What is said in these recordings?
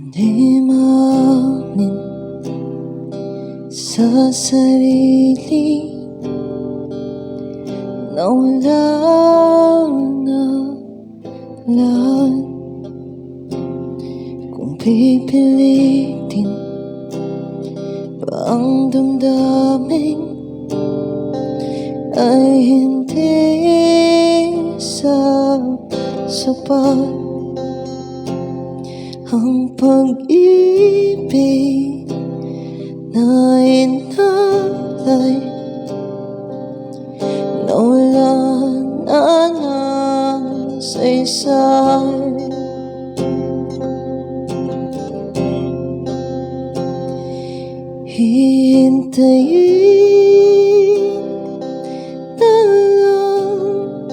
Di maamin sa sarili na wala na lahat. Kung pipilitin pa ang damdamin ay hindi sapat. Ang pag-ibig na inalay na wala na ng saysay. Hihintayin na lang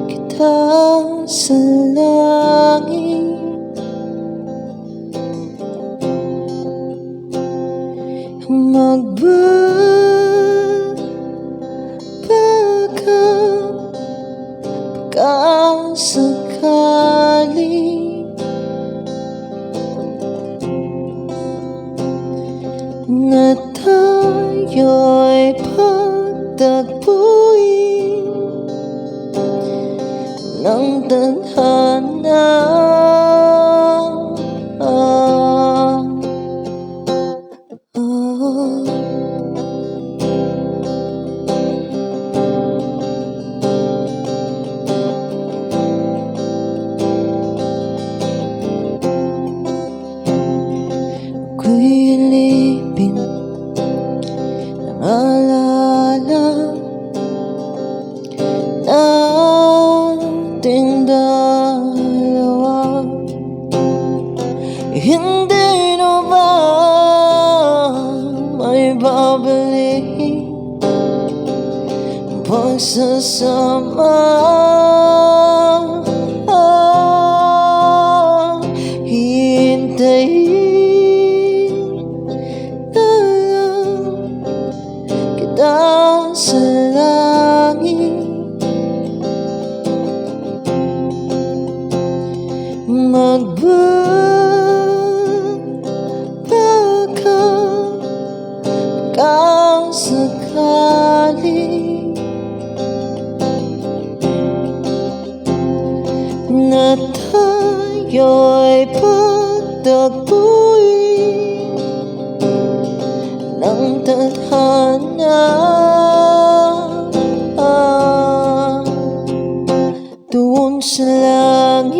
kita sa langit. Magbabaka pagkasakali na tayo'y pagtagpuin ng tadhana. Ako'y ilipin ng alaala nating dalawa. Hindi na ba may babalik ang pagsasama? Sa langit magbabaka sakali na tayo'y pagtagpuin ng tadhana. Doon sa langit,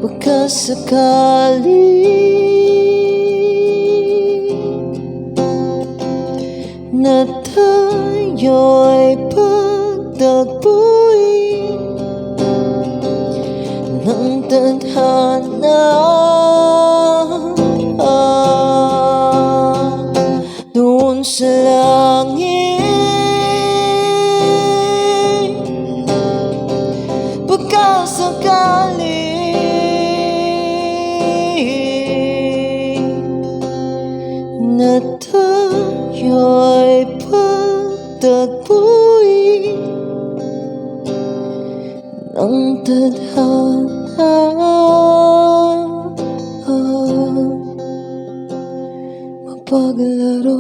baka sakali na tayo'y pagtagpuin ng tadhana. Doon sa langit, pagkasakali na tayo'y pagtagpuin ng tadhana. Mapaglaro